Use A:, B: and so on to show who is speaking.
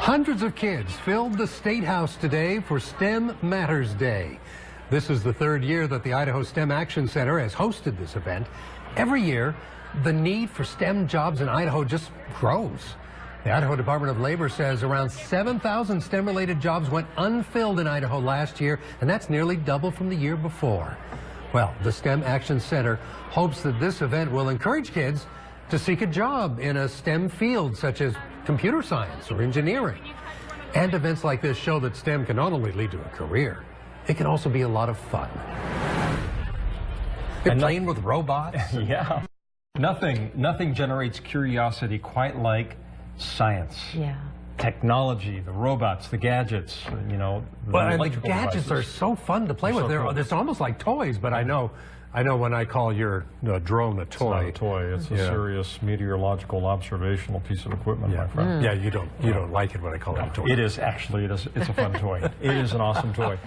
A: Hundreds of kids filled the State House today for STEM Matters Day. This is the third year that the Idaho STEM Action Center has hosted this event. Every year, the need for STEM jobs in Idaho just grows. The Idaho Department of Labor says around 7,000 STEM-related jobs went unfilled in Idaho last year, and that's nearly double from the year before. Well, the STEM Action Center hopes that this event will encourage kids to seek a job in a STEM field such as computer science or engineering. And events like this show that STEM can not only lead to a career, it can also be a lot of fun. You're playing with robots?
B: Yeah. Nothing generates curiosity quite like science. Yeah. Technology, the robots, the gadgets, you know.
A: The gadgets are so fun to play with. It's almost like toys, but I know when I call your drone a toy.
B: It's not a toy. It's a serious meteorological observational piece of equipment, my friend.
A: Yeah, you don't like it when I call it a toy.
B: It is actually. It's a fun toy. It is an awesome toy.